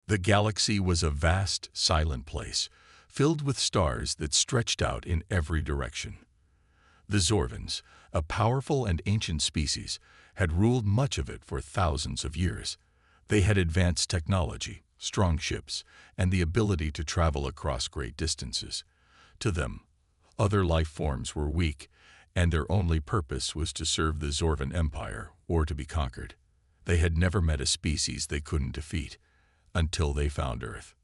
The galaxy was a vast, silent place, filled with stars that stretched out in every direction. The Zorvans, a powerful and ancient species, had ruled much of it for thousands of years. They had advanced technology, strong ships, and the ability to travel across great distances. To them, other life forms were weak, and their only purpose was to serve the Zorvan Empire or to be conquered. They had never met a species they couldn't defeat, until they found Earth.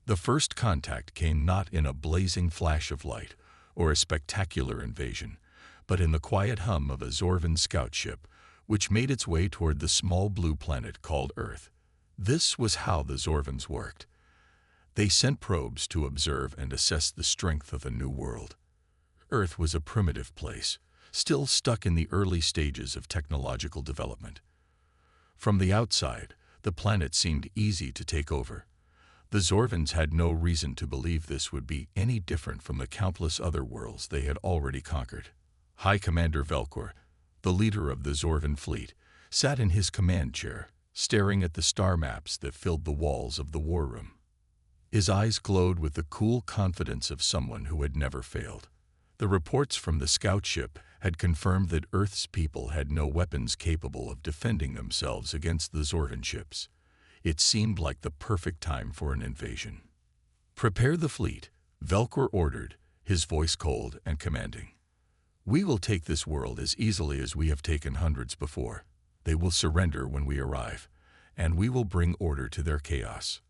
The first contact came not in a blazing flash of light or a spectacular invasion, but in the quiet hum of a Zorvan scout ship, which made its way toward the small blue planet called Earth. This was how the Zorvans worked. They sent probes to observe and assess the strength of a new world. Earth was a primitive place, still stuck in the early stages of technological development. From the outside, the planet seemed easy to take over. The Zorvans had no reason to believe this would be any different from the countless other worlds they had already conquered. High Commander Velkor, the leader of the Zorvan fleet, sat in his command chair, staring at the star maps that filled the walls of the war room. His eyes glowed with the cool confidence of someone who had never failed. The reports from the scout ship had confirmed that Earth's people had no weapons capable of defending themselves against the Zorvan ships. It seemed like the perfect time for an invasion. "Prepare the fleet," Velkor ordered, his voice cold and commanding. "We will take this world as easily as we have taken hundreds before. They will surrender when we arrive, and we will bring order to their chaos."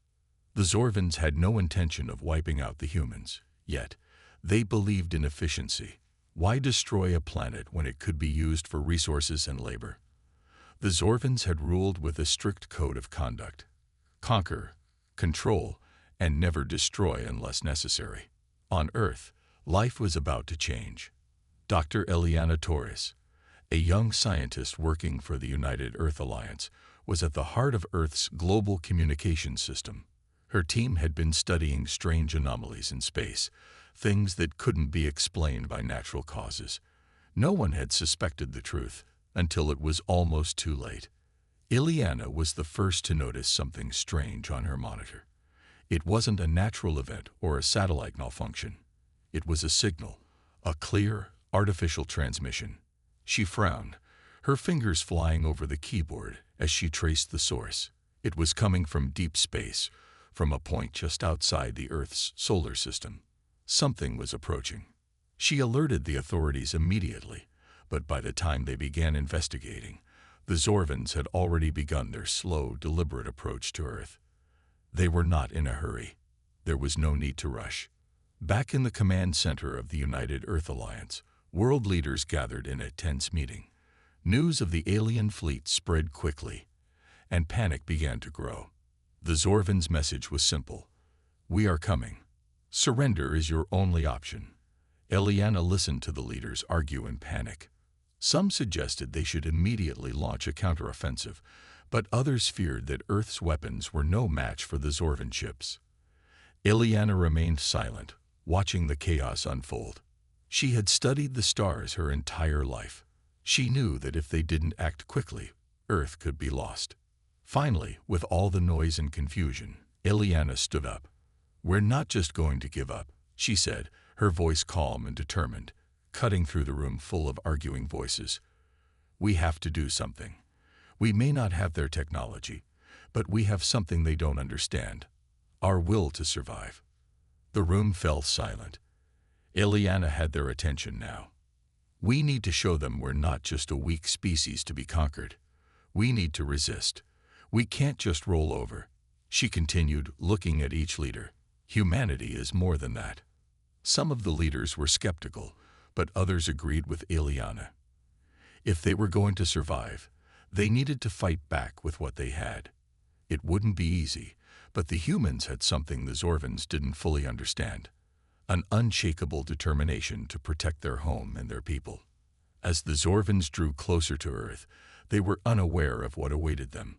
The Zorvans had no intention of wiping out the humans, yet they believed in efficiency. Why destroy a planet when it could be used for resources and labor? The Zorvans had ruled with a strict code of conduct: conquer, control, and never destroy unless necessary. On Earth, life was about to change. Dr. Eliana Torres, a young scientist working for the United Earth Alliance, was at the heart of Earth's global communications system. Her team had been studying strange anomalies in space, things that couldn't be explained by natural causes. No one had suspected the truth until it was almost too late. Eliana was the first to notice something strange on her monitor. It wasn't a natural event or a satellite malfunction. It was a signal, a clear, artificial transmission. She frowned, her fingers flying over the keyboard as she traced the source. It was coming from deep space, from a point just outside the Earth's solar system. Something was approaching. She alerted the authorities immediately, but by the time they began investigating, the Zorvans had already begun their slow, deliberate approach to Earth. They were not in a hurry. There was no need to rush. Back in the command center of the United Earth Alliance, world leaders gathered in a tense meeting. News of the alien fleet spread quickly, and panic began to grow. The Zorvans' message was simple: "We are coming. Surrender is your only option." Eliana listened to the leaders argue in panic. Some suggested they should immediately launch a counteroffensive, but others feared that Earth's weapons were no match for the Zorvan ships. Eliana remained silent, watching the chaos unfold. She had studied the stars her entire life. She knew that if they didn't act quickly, Earth could be lost. Finally, with all the noise and confusion, Eliana stood up. "We're not just going to give up," she said, her voice calm and determined, cutting through the room full of arguing voices. "We have to do something. We may not have their technology, but we have something they don't understand: our will to survive." The room fell silent. Eliana had their attention now. "We need to show them we're not just a weak species to be conquered. We need to resist. We can't just roll over," she continued, looking at each leader. "Humanity is more than that." Some of the leaders were skeptical, but others agreed with Eliana. If they were going to survive, they needed to fight back with what they had. It wouldn't be easy, but the humans had something the Zorvans didn't fully understand: an unshakable determination to protect their home and their people. As the Zorvans drew closer to Earth, they were unaware of what awaited them.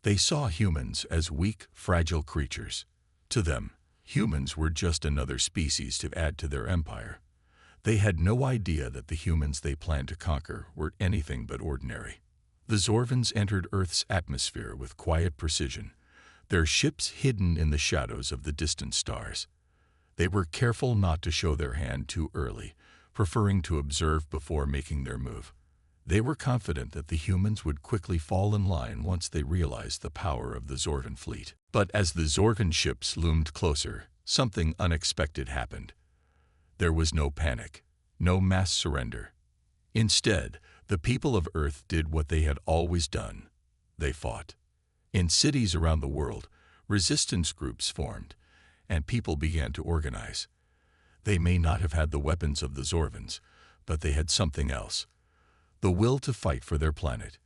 They saw humans as weak, fragile creatures. To them, humans were just another species to add to their empire. They had no idea that the humans they planned to conquer were anything but ordinary. The Zorvans entered Earth's atmosphere with quiet precision, their ships hidden in the shadows of the distant stars. They were careful not to show their hand too early, preferring to observe before making their move. They were confident that the humans would quickly fall in line once they realized the power of the Zorvan fleet. But as the Zorvan ships loomed closer, something unexpected happened. There was no panic, no mass surrender. Instead, the people of Earth did what they had always done. They fought. In cities around the world, resistance groups formed, and people began to organize. They may not have had the weapons of the Zorvans, but they had something else: the will to fight for their planet.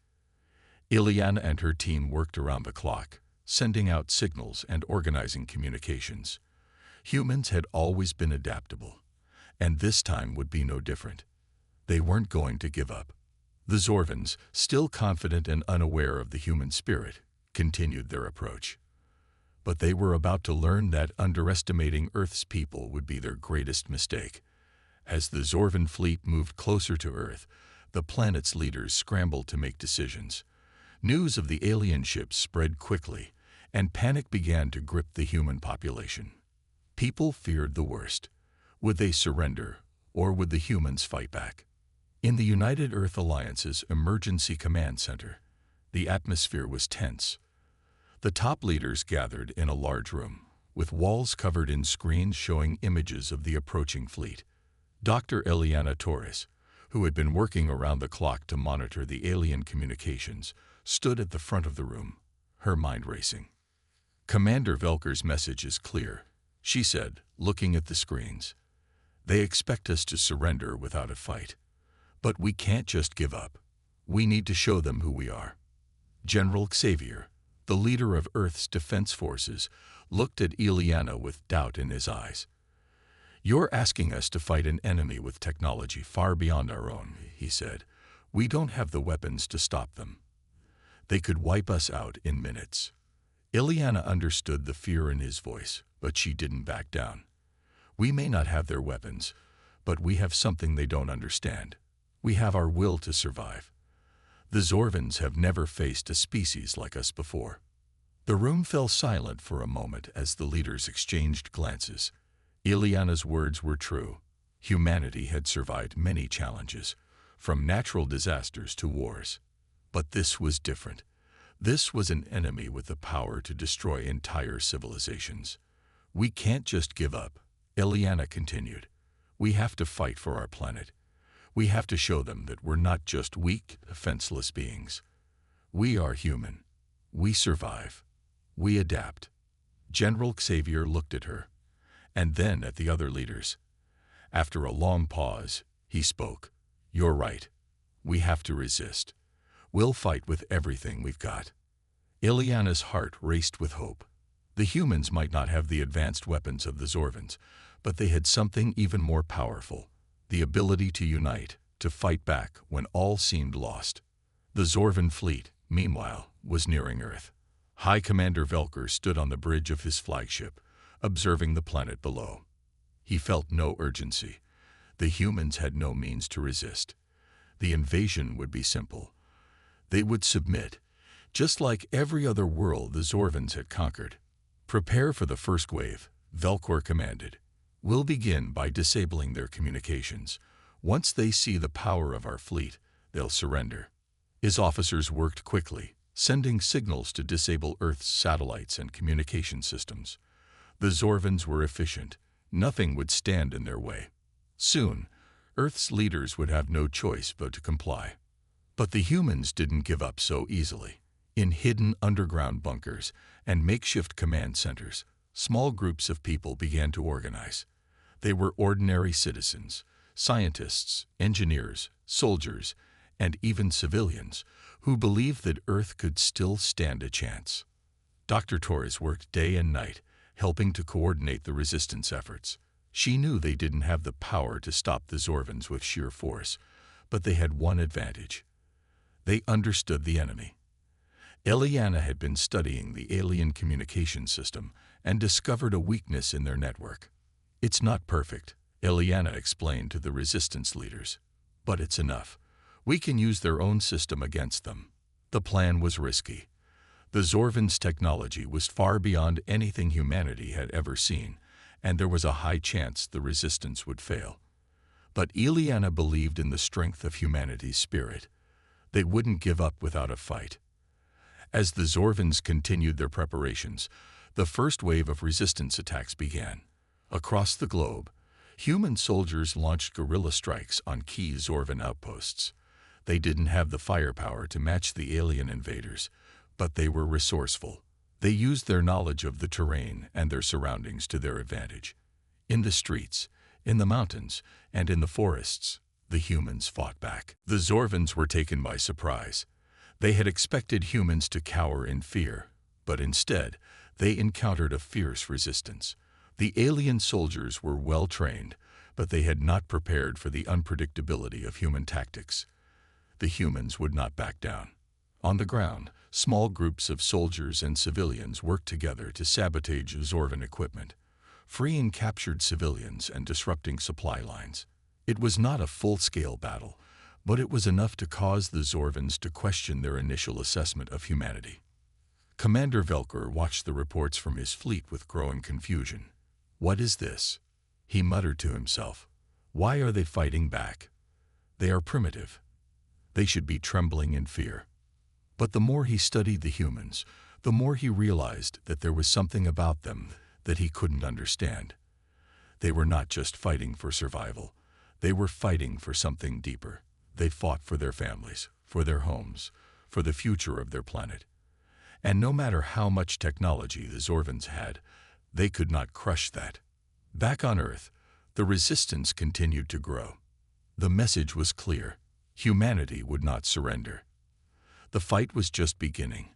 Ileana and her team worked around the clock, sending out signals and organizing communications. Humans had always been adaptable, and this time would be no different. They weren't going to give up. The Zorvans, still confident and unaware of the human spirit, continued their approach. But they were about to learn that underestimating Earth's people would be their greatest mistake. As the Zorvan fleet moved closer to Earth, the planet's leaders scrambled to make decisions. News of the alien ships spread quickly, and panic began to grip the human population. People feared the worst. Would they surrender, or would the humans fight back? In the United Earth Alliance's Emergency Command Center, the atmosphere was tense. The top leaders gathered in a large room, with walls covered in screens showing images of the approaching fleet. Dr. Eliana Torres, who had been working around the clock to monitor the alien communications, stood at the front of the room, her mind racing. "Commander Velker's message is clear," she said, looking at the screens. "They expect us to surrender without a fight. But we can't just give up. We need to show them who we are." General Xavier, the leader of Earth's defense forces, looked at Ileana with doubt in his eyes. "You're asking us to fight an enemy with technology far beyond our own," he said. "We don't have the weapons to stop them. They could wipe us out in minutes." Ileana understood the fear in his voice, but she didn't back down. "We may not have their weapons, but we have something they don't understand. We have our will to survive. The Zorvans have never faced a species like us before." The room fell silent for a moment as the leaders exchanged glances. Ileana's words were true. Humanity had survived many challenges, from natural disasters to wars. But this was different. This was an enemy with the power to destroy entire civilizations. "We can't just give up," Ileana continued. "We have to fight for our planet. We have to show them that we're not just weak, defenseless beings. We are human. We survive. We adapt." General Xavier looked at her, and then at the other leaders. After a long pause, he spoke. "You're right. We have to resist. We'll fight with everything we've got." Ileana's heart raced with hope. The humans might not have the advanced weapons of the Zorvans, but they had something even more powerful: the ability to unite, to fight back when all seemed lost. The Zorvan fleet, meanwhile, was nearing Earth. High Commander Velker stood on the bridge of his flagship, observing the planet below. He felt no urgency. The humans had no means to resist. The invasion would be simple. They would submit, just like every other world the Zorvans had conquered. "Prepare for the first wave," Velker commanded. "We'll begin by disabling their communications. Once they see the power of our fleet, they'll surrender." His officers worked quickly, sending signals to disable Earth's satellites and communication systems. The Zorvans were efficient. Nothing would stand in their way. Soon, Earth's leaders would have no choice but to comply. But the humans didn't give up so easily. In hidden underground bunkers and makeshift command centers, small groups of people began to organize. They were ordinary citizens, scientists, engineers, soldiers, and even civilians who believed that Earth could still stand a chance. Dr. Torres worked day and night, helping to coordinate the resistance efforts. She knew they didn't have the power to stop the Zorvans with sheer force, but they had one advantage. They understood the enemy. Ileana had been studying the alien communication system and discovered a weakness in their network. "It's not perfect," Ileana explained to the resistance leaders, "but it's enough. We can use their own system against them." The plan was risky. The Zorvins' technology was far beyond anything humanity had ever seen, and there was a high chance the resistance would fail. But Eliana believed in the strength of humanity's spirit. They wouldn't give up without a fight. As the Zorvins continued their preparations, the first wave of resistance attacks began. Across the globe, human soldiers launched guerrilla strikes on key Zorvin outposts. They didn't have the firepower to match the alien invaders, but they were resourceful. They used their knowledge of the terrain and their surroundings to their advantage. In the streets, in the mountains, and in the forests, the humans fought back. The Zorvins were taken by surprise. They had expected humans to cower in fear, but instead, they encountered a fierce resistance. The alien soldiers were well trained, but they had not prepared for the unpredictability of human tactics. The humans would not back down. On the ground, small groups of soldiers and civilians worked together to sabotage Zorvin equipment, freeing captured civilians and disrupting supply lines. It was not a full-scale battle, but it was enough to cause the Zorvins to question their initial assessment of humanity. Commander Velkor watched the reports from his fleet with growing confusion. "What is this?" he muttered to himself. "Why are they fighting back? They are primitive. They should be trembling in fear." But the more he studied the humans, the more he realized that there was something about them that he couldn't understand. They were not just fighting for survival. They were fighting for something deeper. They fought for their families, for their homes, for the future of their planet. And no matter how much technology the Zorvins had, they could not crush that. Back on Earth, the resistance continued to grow. The message was clear. Humanity would not surrender. The fight was just beginning,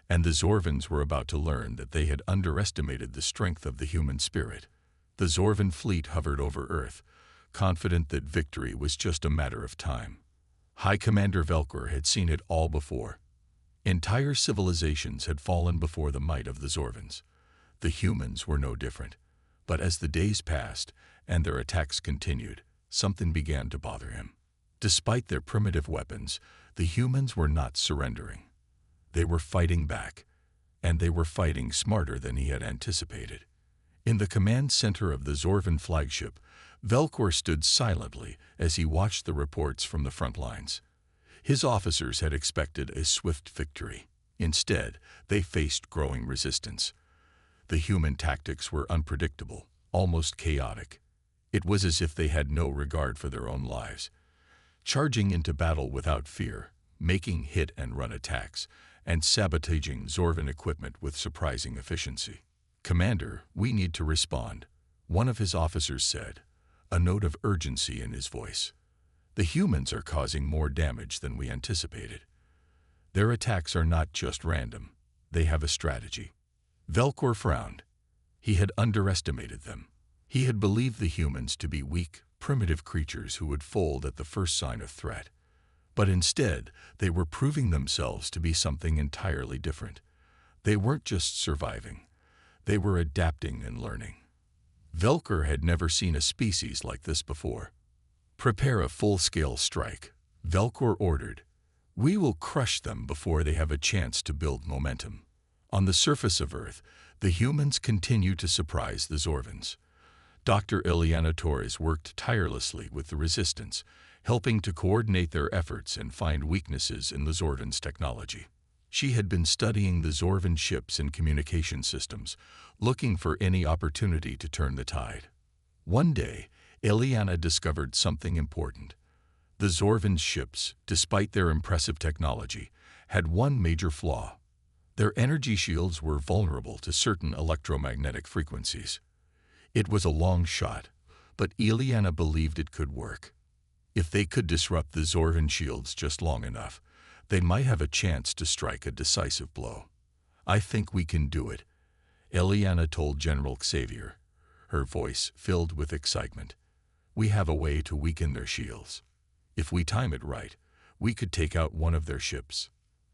and the Zorvins were about to learn that they had underestimated the strength of the human spirit. The Zorvin fleet hovered over Earth, confident that victory was just a matter of time. High Commander Velkor had seen it all before. Entire civilizations had fallen before the might of the Zorvins. The humans were no different. But as the days passed and their attacks continued, something began to bother him. Despite their primitive weapons, the humans were not surrendering. They were fighting back, and they were fighting smarter than he had anticipated. In the command center of the Zorvin flagship, Velkor stood silently as he watched the reports from the front lines. His officers had expected a swift victory. Instead, they faced growing resistance. The human tactics were unpredictable, almost chaotic. It was as if they had no regard for their own lives. Charging into battle without fear, making hit-and-run attacks, and sabotaging Zorvin equipment with surprising efficiency. "Commander, we need to respond," one of his officers said, a note of urgency in his voice. "The humans are causing more damage than we anticipated. Their attacks are not just random. They have a strategy." Velkor frowned. He had underestimated them. He had believed the humans to be weak, primitive creatures who would fold at the first sign of threat. But instead, they were proving themselves to be something entirely different. They weren't just surviving. They were adapting and learning. Velkor had never seen a species like this before. "Prepare a full-scale strike," Velkor ordered. "We will crush them before they have a chance to build momentum." On the surface of Earth, the humans continued to surprise the Zorvins. Dr. Eliana Torres worked tirelessly with the resistance, helping to coordinate their efforts and find weaknesses in the Zorvins' technology. She had been studying the Zorvin ships and communication systems, looking for any opportunity to turn the tide. One day, Eliana discovered something important. The Zorvin ships, despite their impressive technology, had one major flaw. Their energy shields were vulnerable to certain electromagnetic frequencies. It was a long shot, but Eliana believed it could work. If they could disrupt the Zorvin shields just long enough, they might have a chance to strike a decisive blow. "I think we can do it," Eliana told General Xavier, her voice filled with excitement. "We have a way to weaken their shields. If we time it right, we could take out one of their ships."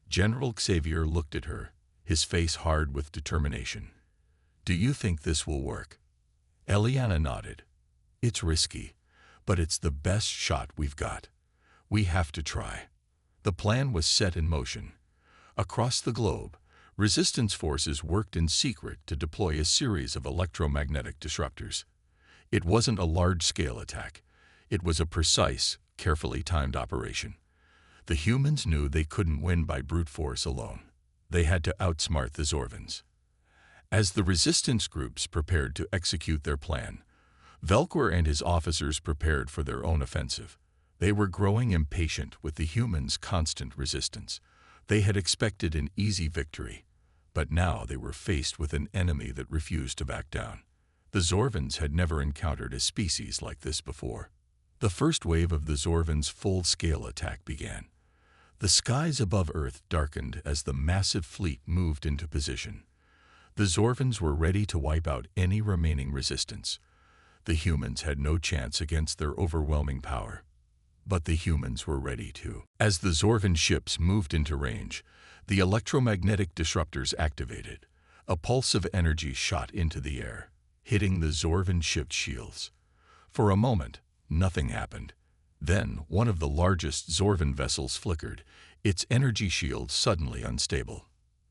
General Xavier looked at her, his face hard with determination. "Do you think this will work?" Eliana nodded. "It's risky, but it's the best shot we've got. We have to try." The plan was set in motion. Across the globe, Resistance forces worked in secret to deploy a series of electromagnetic disruptors. It wasn't a large-scale attack. It was a precise, carefully timed operation. The humans knew they couldn't win by brute force alone. They had to outsmart the Zorvans. As the resistance groups prepared to execute their plan, Velkor and his officers prepared for their own offensive. They were growing impatient with the humans' constant resistance. They had expected an easy victory, but now they were faced with an enemy that refused to back down. The Zorvans had never encountered a species like this before. The first wave of the Zorvans' full-scale attack began. The skies above Earth darkened as the massive fleet moved into position. The Zorvans were ready to wipe out any remaining resistance. The humans had no chance against their overwhelming power. But the humans were ready too. As the Zorvan ships moved into range, the electromagnetic disruptors activated. A pulse of energy shot into the air, hitting the Zorvan ship shields. For a moment, nothing happened. Then, one of the largest Zorvan vessels flickered, its energy shield suddenly unstable.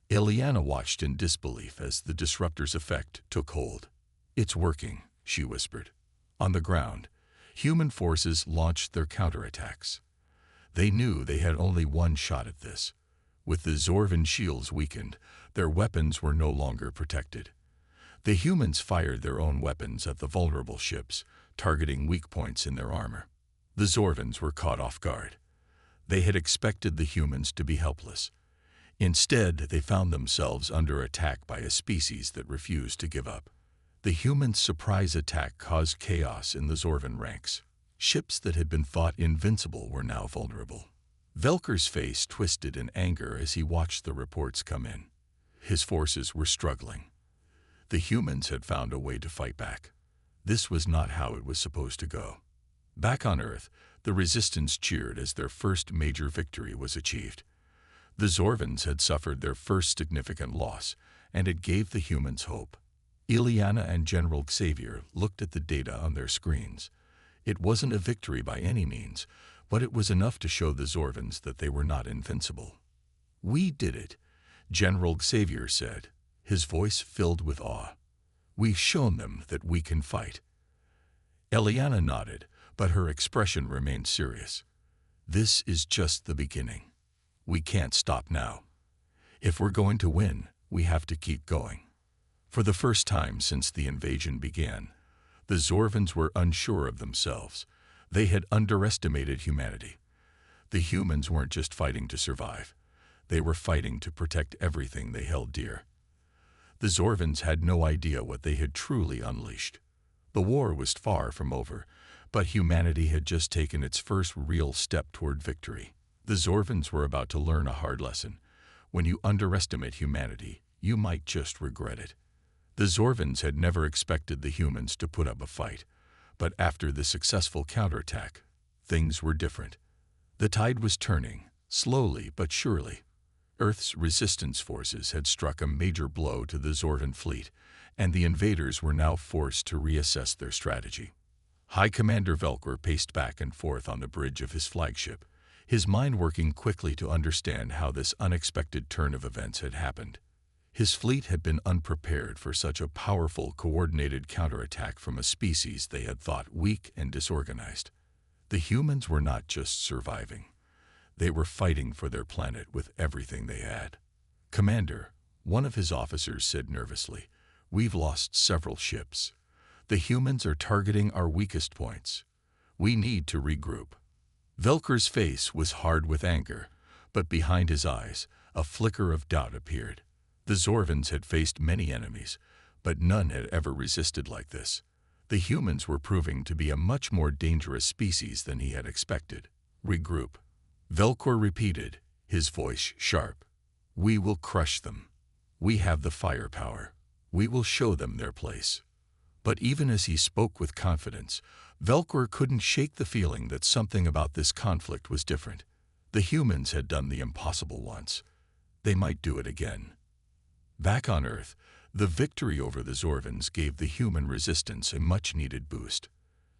Ileana watched in disbelief as the disruptor's effect took hold. "It's working," she whispered. On the ground, human forces launched their counterattacks. They knew they had only one shot at this. With the Zorvan shields weakened, their weapons were no longer protected. The humans fired their own weapons at the vulnerable ships, targeting weak points in their armor. The Zorvans were caught off guard. They had expected the humans to be helpless. Instead, they found themselves under attack by a species that refused to give up. The humans' surprise attack caused chaos in the Zorvan ranks. Ships that had been thought invincible were now vulnerable. Velkor's face twisted in anger as he watched the reports come in. His forces were struggling. The humans had found a way to fight back. This was not how it was supposed to go. Back on Earth, the resistance cheered as their first major victory was achieved. The Zorvans had suffered their first significant loss, and it gave the humans hope. Ileana and General Xavier looked at the data on their screens. It wasn't a victory by any means, but it was enough to show the Zorvans that they were not invincible. "We did it," General Xavier said, his voice filled with awe. "We've shown them that we can fight." Ileana nodded, but her expression remained serious. "This is just the beginning. We can't stop now. If we're going to win, we have to keep going." For the first time since the invasion began, the Zorvans were unsure of themselves. They had underestimated humanity. The humans weren't just fighting to survive. They were fighting to protect everything they held dear. The Zorvans had no idea what they had truly unleashed. The war was far from over, but humanity had just taken its first real step toward victory. The Zorvans were about to learn a hard lesson. When you underestimate humanity, you might just regret it. The Zorvans had never expected the humans to put up a fight, but after the successful counterattack, things were different. The tide was turning, slowly but surely. Earth's resistance forces had struck a major blow to the Zorvan fleet, and the invaders were now forced to reassess their strategy. High Commander Velkor paced back and forth on the bridge of his flagship, his mind working quickly to understand how this unexpected turn of events had happened. His fleet had been unprepared for such a powerful, coordinated counterattack from a species they had thought weak and disorganized. The humans were not just surviving. They were fighting for their planet with everything they had. "Commander," one of his officers said nervously, "we've lost several ships. The humans are targeting our weakest points. We need to regroup." Velkor's face was hard with anger, but behind his eyes, a flicker of doubt appeared. The Zorvans had faced many enemies, but none had ever resisted like this. The humans were proving to be a much more dangerous species than he had expected. "Regroup," Velkor repeated, his voice sharp. "We will crush them. We have the firepower. We will show them their place." But even as he spoke with confidence, Velkor couldn't shake the feeling that something about this conflict was different. The humans had done the impossible once. They might do it again. Back on Earth, the victory over the Zorvans gave the human resistance a much-needed boost.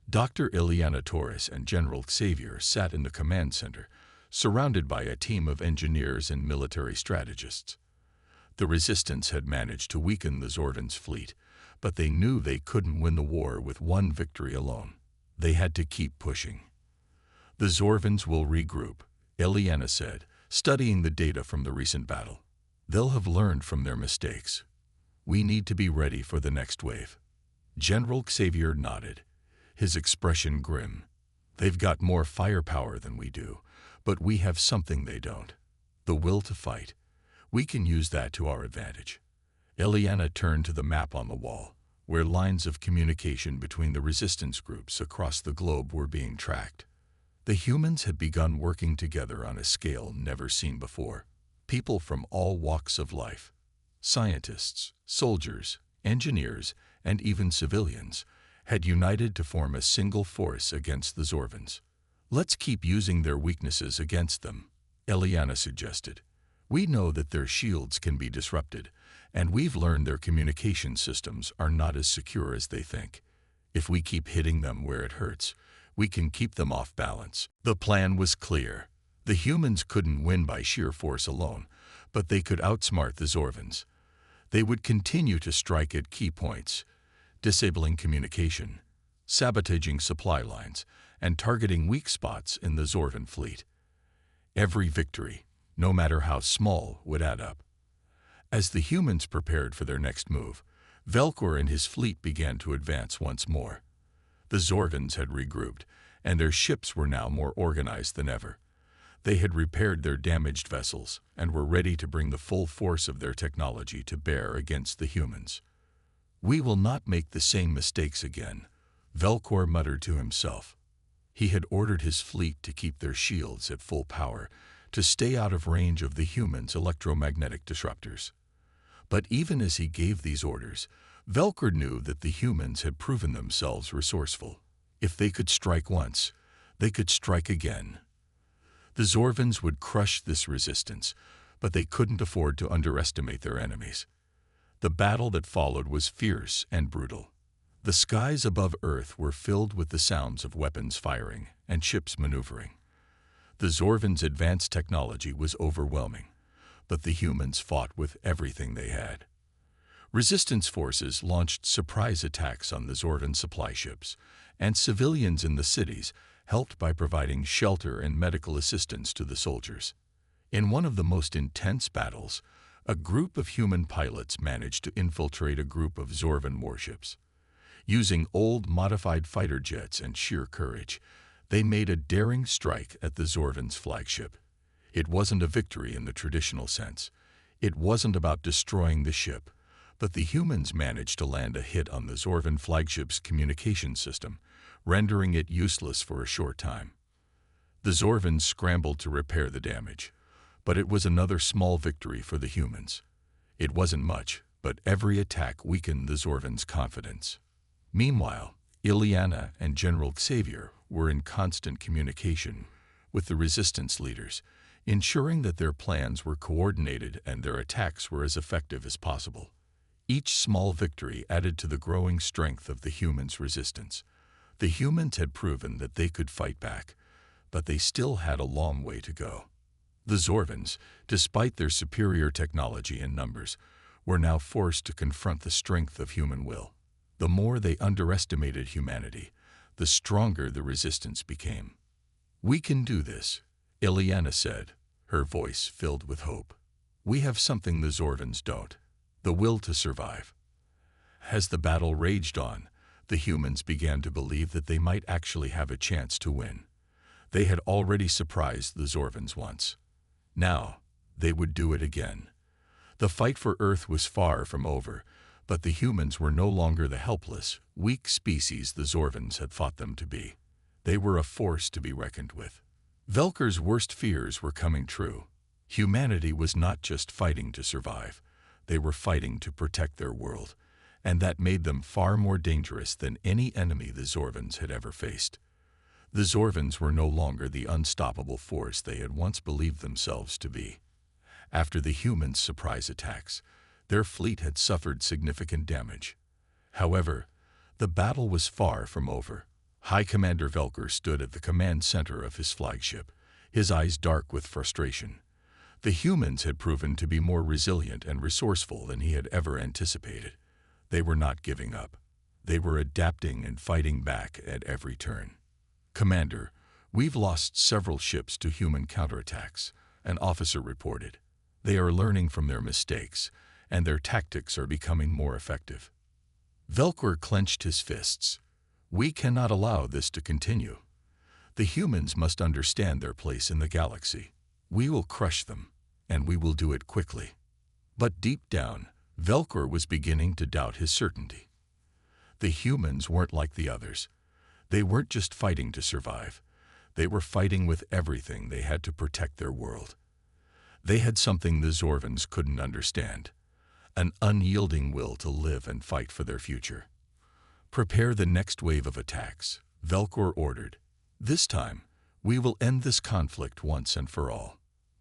Dr. Ileana Torres and General Xavier sat in the command center, surrounded by a team of engineers and military strategists. The Resistance had managed to weaken the Zorvan's fleet, but they knew they couldn't win the war with one victory alone. They had to keep pushing. The Zorvans will regroup, Ileana said, studying the data from the recent battle. They'll have learned from their mistakes. We need to be ready for the next wave. General Xavier nodded, his expression grim. They've got more firepower than we do, but we have something they don't. The will to fight. We can use that to our advantage. Ileana turned to the map on the wall, where lines of communication between the resistance groups across the globe were being tracked. The humans had begun working together on a scale never seen before. People from all walks of life, scientists, soldiers, engineers, and even civilians, had united to form a single force against the Zorvans. Let's keep using their weaknesses against them, Ileana suggested. We know that their shields can be disrupted, and we've learned their communication systems are not as secure as they think. If we keep hitting them where it hurts, we can keep them off balance. The plan was clear. The humans couldn't win by sheer force alone, but they could outsmart the Zorvans. They would continue to strike at key points, disabling communication, sabotaging supply lines, and targeting weak spots in the Zorvan fleet. Every victory, no matter how small, would add up. As the humans prepared for their next move, Velkor and his fleet began to advance once more. The Zorvans had regrouped, and their ships were now more organized than ever. They had repaired their damaged vessels and were ready to bring the full force of their technology to bear against the humans. We will not make the same mistakes again, Velkor muttered to himself. He had ordered his fleet to keep their shields at full power, to stay out of range of the humans' electromagnetic disruptors. But even as he gave these orders, Velkor knew that the humans had proven themselves resourceful. If they could strike once, they could strike again. The Zorvans would crush this resistance, but they couldn't afford to underestimate their enemies. The battle that followed was fierce and brutal. The skies above Earth were filled with the sounds of weapons firing and ships maneuvering. The Zorvans' advanced technology was overwhelming, but the humans fought with everything they had. Resistance forces launched surprise attacks on the Zorvan supply ships, and civilians in the cities helped by providing shelter and medical assistance to the soldiers. In one of the most intense battles, a group of human pilots managed to infiltrate a group of Zorvan warships. Using old modified fighter jets and sheer courage, they made a daring strike at the Zorvan's flagship. It wasn't a victory in the traditional sense. It wasn't about destroying the ship, but the humans managed to land a hit on the Zorvan flagship's communication system, rendering it useless for a short time. The Zorvans scrambled to repair the damage, but it was another small victory for the humans. It wasn't much, but every attack weakened the Zorvans' confidence. Meanwhile, Ileana and General Xavier were in constant communication with the resistance leaders, ensuring that their plans were coordinated and their attacks were as effective as possible. Each small victory added to the growing strength of the humans' resistance. The humans had proven that they could fight back, but they still had a long way to go. The Zorvans, despite their superior technology and numbers, were now forced to confront the strength of human will. The more they underestimated humanity, the stronger the resistance became. "We can do this," Ileana said, her voice filled with hope. "We have something the Zorvans don't, the will to survive." As the battle raged on, the humans began to believe that they might actually have a chance to win. They had already surprised the Zorvans once. Now, they would do it again. The fight for Earth was far from over, but the humans were no longer the helpless, weak species the Zorvans had thought them to be. They were a force to be reckoned with. Velkor's worst fears were coming true. Humanity was not just fighting to survive. They were fighting to protect their world, and that made them far more dangerous than any enemy the Zorvans had ever faced. The Zorvans were no longer the unstoppable force they had once believed themselves to be. After the humans' surprise attacks, their fleet had suffered significant damage. However, the battle was far from over. High Commander Velkor stood at the command center of his flagship, his eyes dark with frustration. The humans had proven to be more resilient and resourceful than he had ever anticipated. They were not giving up. They were adapting and fighting back at every turn. "Commander, we've lost several ships to human counterattacks," an officer reported. "They are learning from their mistakes, and their tactics are becoming more effective." Velcor clenched his fists. "We cannot allow this to continue. The humans must understand their place in the galaxy. We will crush them, and we will do it quickly." But deep down, Velcor was beginning to doubt his certainty. The humans weren't like the others. They weren't just fighting to survive. They were fighting with everything they had to protect their world. They had something the Zorvans couldn't understand: an unyielding will to live and fight for their future. "Prepare the next wave of attacks," Velcor ordered. "This time, we will end this conflict once and for all."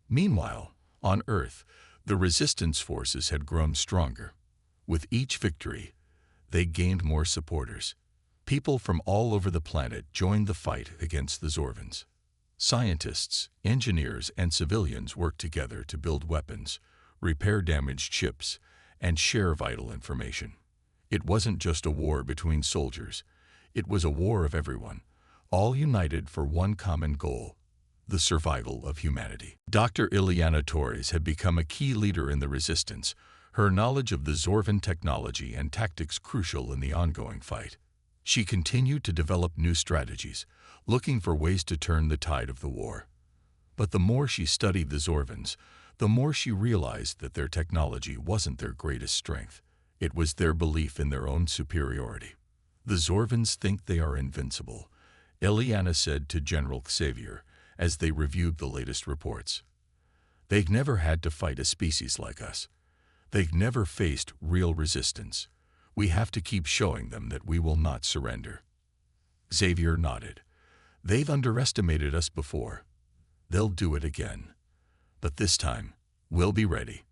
Meanwhile, on Earth, the resistance forces had grown stronger. With each victory, they gained more supporters. People from all over the planet joined the fight against the Zorvans. Scientists, engineers, and civilians worked together to build weapons, repair damaged ships, and share vital information. It wasn't just a war between soldiers. It was a war of everyone, all united for one common goal: the survival of humanity. Dr. Ileana Torres had become a key leader in the resistance, her knowledge of the Zorvan technology and tactics crucial in the ongoing fight. She continued to develop new strategies, looking for ways to turn the tide of the war. But the more she studied the Zorvans, the more she realized that their technology wasn't their greatest strength. It was their belief in their own superiority. "The Zorvans think they are invincible," Ileana said to General Xavier as they reviewed the latest reports. "They've never had to fight a species like us. They've never faced real resistance. We have to keep showing them that we will not surrender." Xavier nodded. "They've underestimated us before. They'll do it again. But this time, we'll be ready."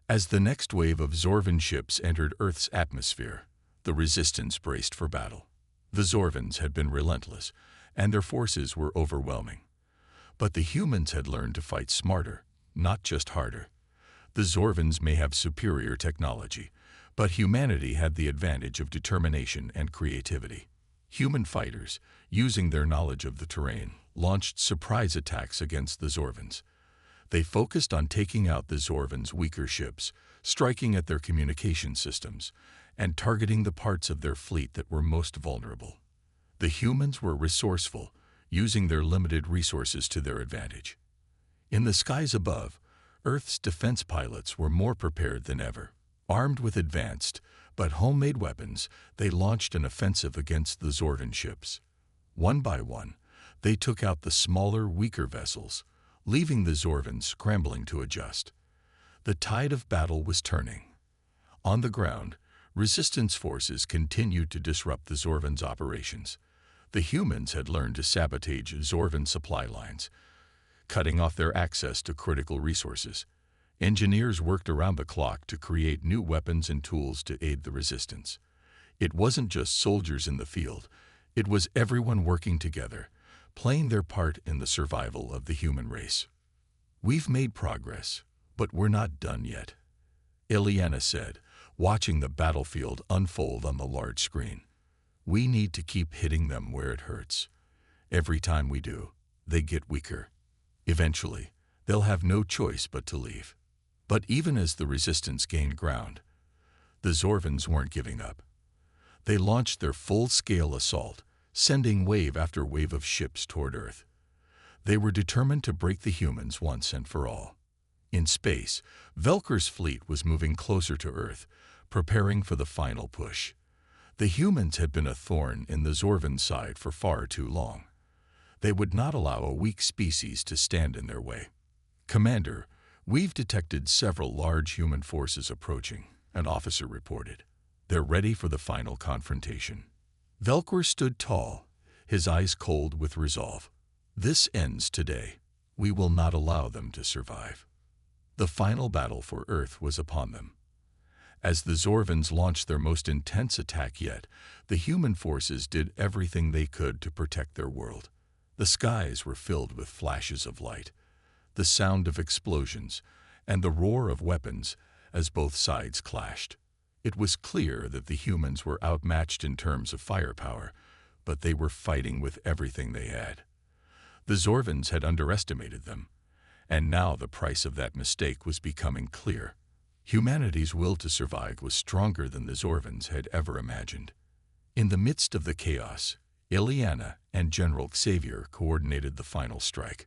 As the next wave of Zorvan ships entered Earth's atmosphere, the resistance braced for battle. The Zorvans had been relentless, and their forces were overwhelming. But the humans had learned to fight smarter, not just harder. The Zorvans may have superior technology, but humanity had the advantage of determination and creativity. Human fighters, using their knowledge of the terrain, launched surprise attacks against the Zorvans. They focused on taking out the Zorvans' weaker ships, striking at their communication systems, and targeting the parts of their fleet that were most vulnerable. The humans were resourceful, using their limited resources to their advantage. In the skies above, Earth's defense pilots were more prepared than ever. Armed with advanced, but homemade weapons, they launched an offensive against the Zorvan ships. One by one, they took out the smaller, weaker vessels, leaving the Zorvans scrambling to adjust. The tide of battle was turning. On the ground, resistance forces continued to disrupt the Zorvans' operations. The humans had learned to sabotage Zorvan supply lines, cutting off their access to critical resources. Engineers worked around the clock to create new weapons and tools to aid the resistance. It wasn't just soldiers in the field. It was everyone working together, playing their part in the survival of the human race. "We've made progress, but we're not done yet," Ileana said, watching the battlefield unfold on the large screen. "We need to keep hitting them where it hurts. Every time we do, they get weaker. Eventually, they'll have no choice but to leave." But even as the resistance gained ground, the Zorvans weren't giving up. They launched their full-scale assault, sending wave after wave of ships toward Earth. They were determined to break the humans once and for all. In space, Velcor's fleet was moving closer to Earth, preparing for the final push. The humans had been a thorn in the Zorvan side for far too long. They would not allow a weak species to stand in their way. "Commander, we've detected several large human forces approaching," an officer reported. "They're ready for the final confrontation." Velcor stood tall, his eyes cold with resolve. "This ends today. We will not allow them to survive." The final battle for Earth was upon them. As the Zorvans launched their most intense attack yet, the human forces did everything they could to protect their world. The skies were filled with flashes of light. the sound of explosions, and the roar of weapons as both sides clashed. It was clear that the humans were outmatched in terms of firepower, but they were fighting with everything they had. The Zorvans had underestimated them, and now the price of that mistake was becoming clear. Humanity's will to survive was stronger than the Zorvans had ever imagined. In the midst of the chaos, Ileana and General Xavier coordinated the final strike.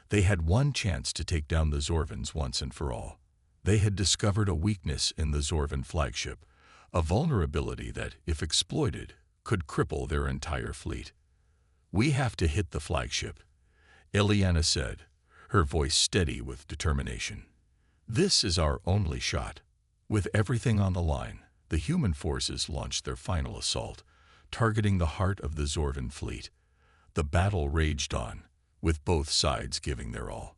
They had one chance to take down the Zorvans once and for all. They had discovered a weakness in the Zorvan flagship, a vulnerability that, if exploited, could cripple their entire fleet. "We have to hit the flagship," Ileana said, her voice steady with determination. "This is our only shot." With everything on the line, the human forces launched their final assault, targeting the heart of the Zorvan fleet. The battle raged on, with both sides giving their all.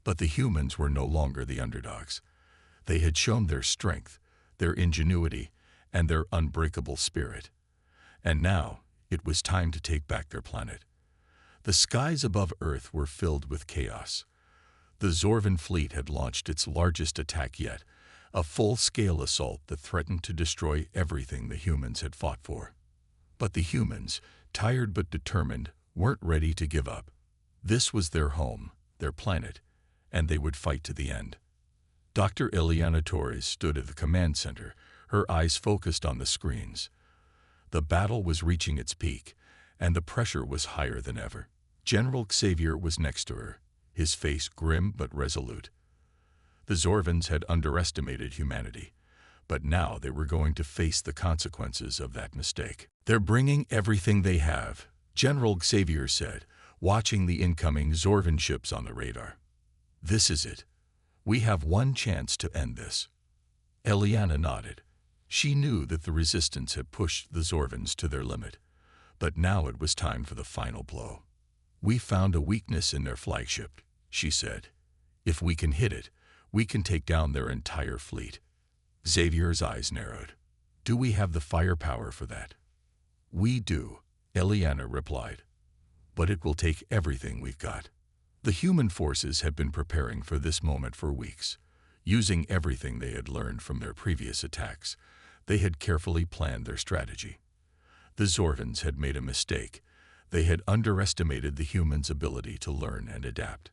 But the humans were no longer the underdogs. They had shown their strength, their ingenuity, and their unbreakable spirit. And now, it was time to take back their planet. The skies above Earth were filled with chaos. The Zorvan fleet had launched its largest attack yet, a full-scale assault that threatened to destroy everything the humans had fought for. But the humans, tired but determined, weren't ready to give up. This was their home, their planet, and they would fight to the end. Dr. Ileana Torres stood at the command center, her eyes focused on the screens. The battle was reaching its peak, and the pressure was higher than ever. General Xavier was next to her, his face grim but resolute. The Zorvans had underestimated humanity, but now they were going to face the consequences of that mistake. "They're bringing everything they have," General Xavier said, watching the incoming Zorvan ships on the radar. "This is it. We have one chance to end this." Ileana nodded. She knew that the resistance had pushed the Zorvans to their limit, but now it was time for the final blow. "We found a weakness in their flagship," she said. "If we can hit it, we can take down their entire fleet." Xavier's eyes narrowed. "Do we have the firepower for that?" "We do," Ileana replied. "But it will take everything we've got." The human forces had been preparing for this moment for weeks. Using everything they had learned from their previous attacks, they had carefully planned their strategy. The Zorvans had made a mistake. They had underestimated the humans' ability to learn and adapt.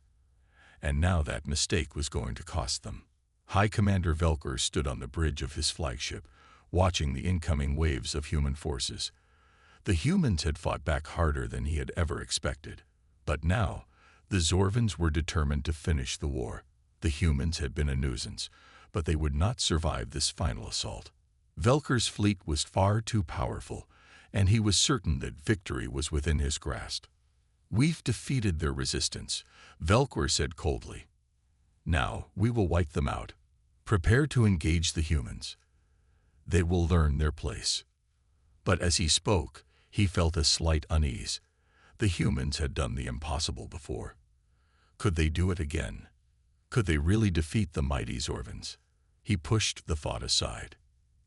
And now that mistake was going to cost them. High Commander Velker stood on the bridge of his flagship, watching the incoming waves of human forces. The humans had fought back harder than he had ever expected. But now, the Zorvans were determined to finish the war. The humans had been a nuisance, but they would not survive this final assault. Velker's fleet was far too powerful, and he was certain that victory was within his grasp. "We've defeated their resistance," Velker said coldly. "Now we will wipe them out. Prepare to engage the humans. They will learn their place." But as he spoke, he felt a slight unease. The humans had done the impossible before. Could they do it again? Could they really defeat the mighty Zorvans? He pushed the thought aside.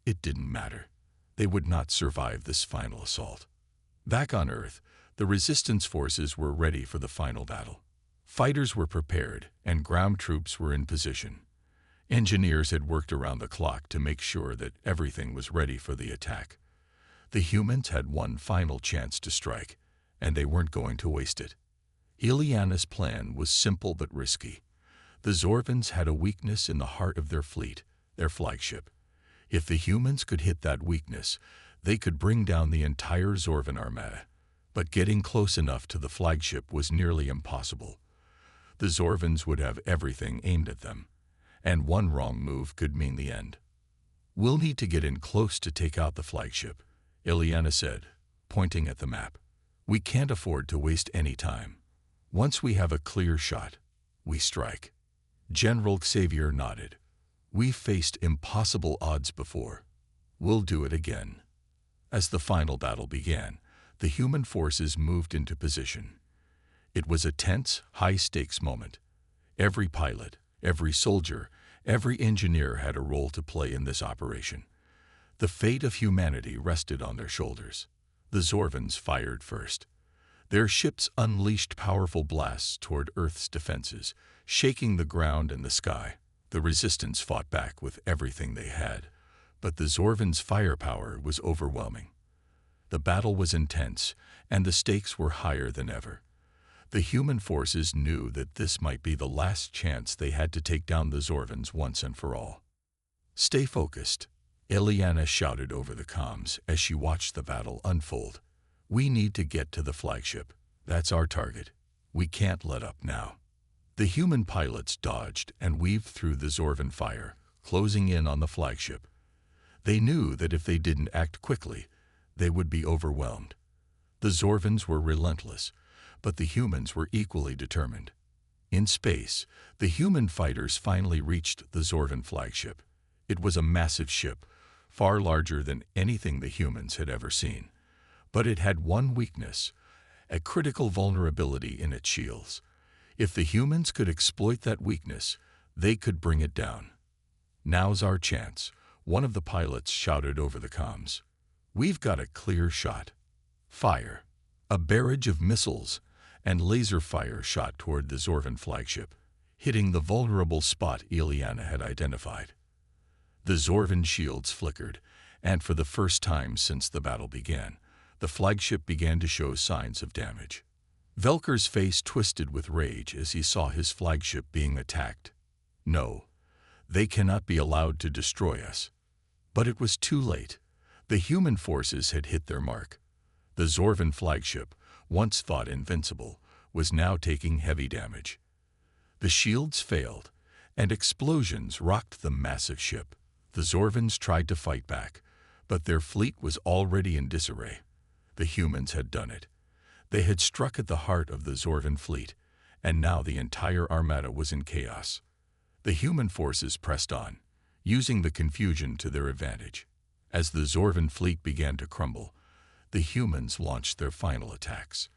It didn't matter. They would not survive this final assault. Back on Earth, the resistance forces were ready for the final battle. Fighters were prepared, and ground troops were in position. Engineers had worked around the clock to make sure that everything was ready for the attack. The humans had one final chance to strike, and they weren't going to waste it. Ileana's plan was simple but risky. The Zorvans had a weakness in the heart of their fleet, their flagship. If the humans could hit that weakness, they could bring down the entire Zorvan armada. But getting close enough to the flagship was nearly impossible. The Zorvans would have everything aimed at them, and one wrong move could mean the end. "We'll need to get in close to take out the flagship," Ileana said, pointing at the map. "We can't afford to waste any time. Once we have a clear shot, we strike." General Xavier nodded. "We've faced impossible odds before. We'll do it again." As the final battle began, the human forces moved into position. It was a tense, high-stakes moment. Every pilot, every soldier, every engineer had a role to play in this operation. The fate of humanity rested on their shoulders. The Zorvans fired first. Their ships unleashed powerful blasts toward Earth's defenses, shaking the ground and the sky. The resistance fought back with everything they had, but the Zorvans' firepower was overwhelming. The battle was intense, and the stakes were higher than ever. The human forces knew that this might be the last chance they had to take down the Zorvans once and for all. "Stay focused," Ileana shouted over the comms as she watched the battle unfold. "We need to get to the flagship. That's our target. We can't let up now." The human pilots dodged and weaved through the Zorvan fire, closing in on the flagship. They knew that if they didn't act quickly, they would be overwhelmed. The Zorvans were relentless, but the humans were equally determined. In space, the human fighters finally reached the Zorvan flagship. It was a massive ship, far larger than anything the humans had ever seen. But it had one weakness, a critical vulnerability in its shields. If the humans could exploit that weakness, they could bring it down. "Now's our chance," one of the pilots shouted over the comms. "We've got a clear shot." Fire. A barrage of missiles and laser fire shot toward the Zorvan flagship, hitting the vulnerable spot Ileana had identified. The Zorvan shields flickered, and for the first time since the battle began, the flagship began to show signs of damage. Velker's face twisted with rage as he saw his flagship being attacked. No, they cannot be allowed to destroy us. But it was too late. The human forces had hit their mark. The Zorvan flagship, once thought invincible, was now taking heavy damage. The shields failed, and explosions rocked the massive ship. The Zorvans tried to fight back, but their fleet was already in disarray. The humans had done it. They had struck at the heart of the Zorvan fleet, and now the entire armada was in chaos. The human forces pressed on, using the confusion to their advantage. As the Zorvan fleet began to crumble, the humans launched their final attacks.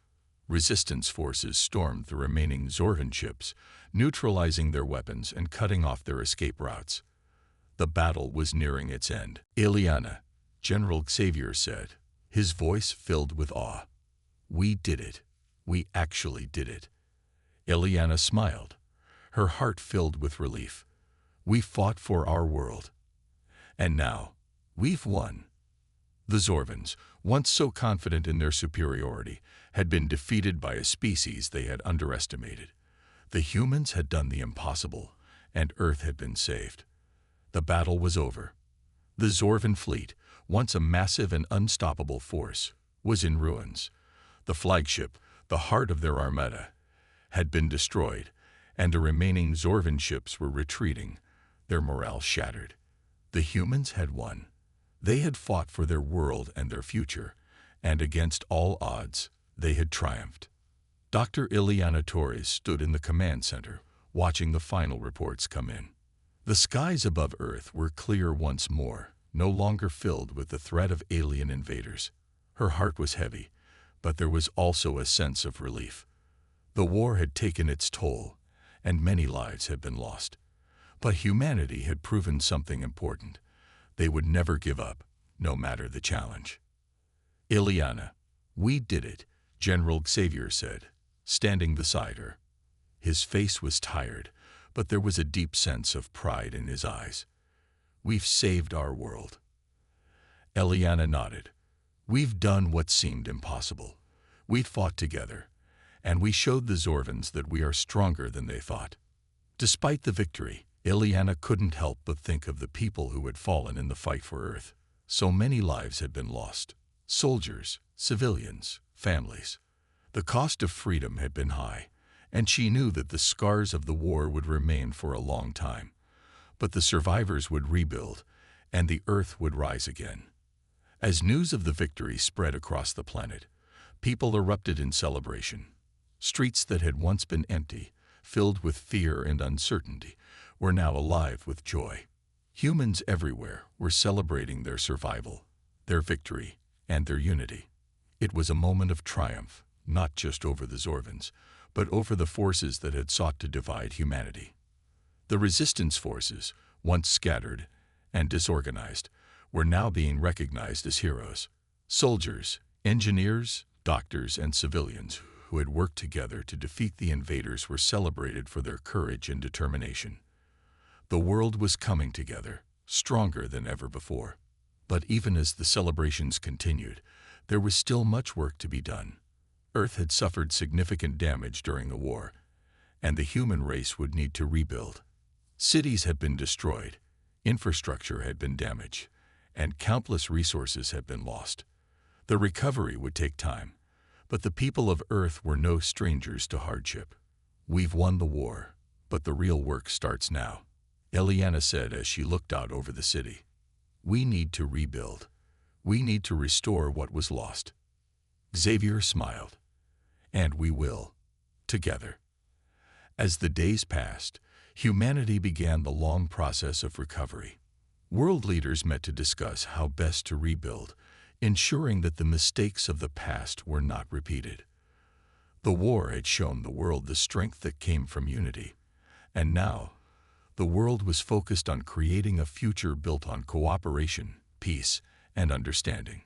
Resistance forces stormed the remaining Zorvan ships, neutralizing their weapons and cutting off their escape routes. The battle was nearing its end. "Ileana," General Xavier said, his voice filled with awe. "We did it. We actually did it." Ileana smiled, her heart filled with relief. "We fought for our world. And now, we've won." The Zorvans, once so confident in their superiority, had been defeated by a species they had underestimated. The humans had done the impossible, and Earth had been saved. The battle was over. The Zorvan fleet, once a massive and unstoppable force, was in ruins. The flagship, the heart of their armada, had been destroyed, and the remaining Zorvan ships were retreating, their morale shattered. The humans had won. They had fought for their world and their future, and against all odds, they had triumphed. Dr. Ileana Torres stood in the command center, watching the final reports come in. The skies above Earth were clear once more, no longer filled with the threat of alien invaders. Her heart was heavy, but there was also a sense of relief. The war had taken its toll, and many lives had been lost. But humanity had proven something important. They would never give up, no matter the challenge. "Ileana, we did it," General Xavier said, standing beside her. His face was tired, but there was a deep sense of pride in his eyes. "We've saved our world." Ileana nodded. "We've done what seemed impossible. We fought together, and we showed the Zorvans that we are stronger than they thought." Despite the victory, Ileana couldn't help but think of the people who had fallen in the fight for Earth. So many lives had been lost. Soldiers, civilians, families. The cost of freedom had been high, and she knew that the scars of the war would remain for a long time. But the survivors would rebuild, and the Earth would rise again. As news of the victory spread across the planet, people erupted in celebration. Streets that had once been empty, filled with fear and uncertainty, were now alive with joy. Humans everywhere were celebrating their survival, their victory, and their unity. It was a moment of triumph, not just over the Zorvans, but over the forces that had sought to divide humanity. The resistance forces, once scattered and disorganized, were now being recognized as heroes. Soldiers, engineers, Doctors and civilians who had worked together to defeat the invaders were celebrated for their courage and determination. The world was coming together, stronger than ever before. But even as the celebrations continued, there was still much work to be done. Earth had suffered significant damage during the war, and the human race would need to rebuild. Cities had been destroyed, infrastructure had been damaged, and countless resources had been lost. The recovery would take time, but the people of Earth were no strangers to hardship. "We've won the war, but the real work starts now," Eliana said as she looked out over the city. "We need to rebuild. We need to restore what was lost." Xavier smiled. "And we will, together." As the days passed, humanity began the long process of recovery. World leaders met to discuss how best to rebuild, ensuring that the mistakes of the past were not repeated. The war had shown the world the strength that came from unity, and now the world was focused on creating a future built on cooperation, peace, and understanding.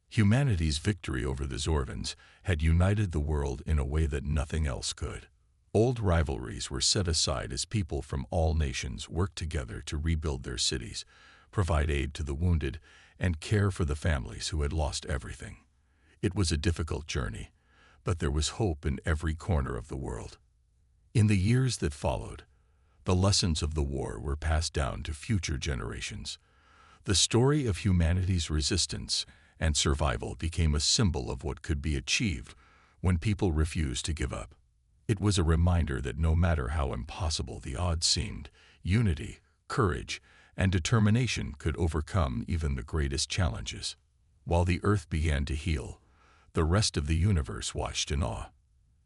Humanity's victory over the Zorvans had united the world in a way that nothing else could. Old rivalries were set aside as people from all nations worked together to rebuild their cities, provide aid to the wounded, and care for the families who had lost everything. It was a difficult journey, but there was hope in every corner of the world. In the years that followed, the lessons of the war were passed down to future generations. The story of humanity's resistance and survival became a symbol of what could be achieved when people refused to give up. It was a reminder that no matter how impossible the odds seemed, unity, courage, and determination could overcome even the greatest challenges. While the Earth began to heal, the rest of the universe watched in awe.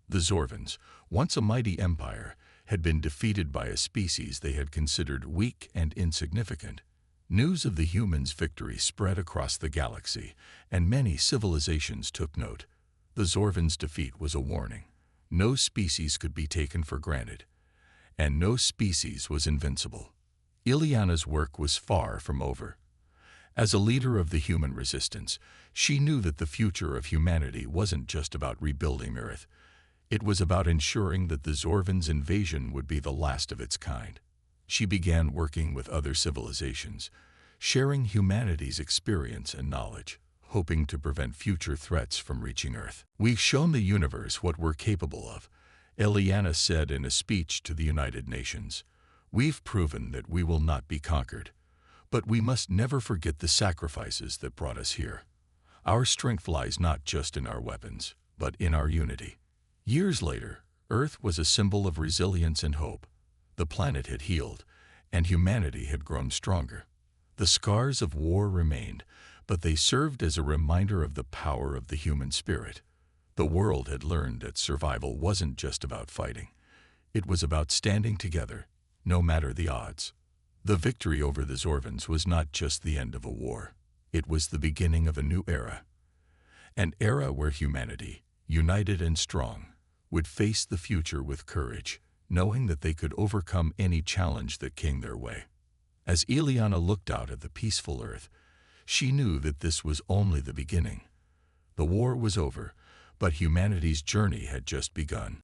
The Zorvans, once a mighty empire, had been defeated by a species they had considered weak and insignificant. News of the humans' victory spread across the galaxy, and many civilizations took note. The Zorvans' defeat was a warning. No species could be taken for granted, and no species was invincible. Ileana's work was far from over. As a leader of the human resistance, she knew that the future of humanity wasn't just about rebuilding Earth. It was about ensuring that the Zorvans' invasion would be the last of its kind. She began working with other civilizations, sharing humanity's experience and knowledge, hoping to prevent future threats from reaching Earth. "We've shown the universe what we're capable of," Eliana said in a speech to the United Nations. "We've proven that we will not be conquered, but we must never forget the sacrifices that brought us here. Our strength lies not just in our weapons, but in our unity." Years later, Earth was a symbol of resilience and hope. The planet had healed, and humanity had grown stronger. The scars of war remained, but they served as a reminder of the power of the human spirit. The world had learned that survival wasn't just about fighting. It was about standing together, no matter the odds. The victory over the Zorvans was not just the end of a war. It was the beginning of a new era. An era where humanity, united and strong, would face the future with courage, knowing that they could overcome any challenge that came their way. As Ileana looked out at the peaceful Earth, she knew that this was only the beginning. The war was over, but humanity's journey had just begun.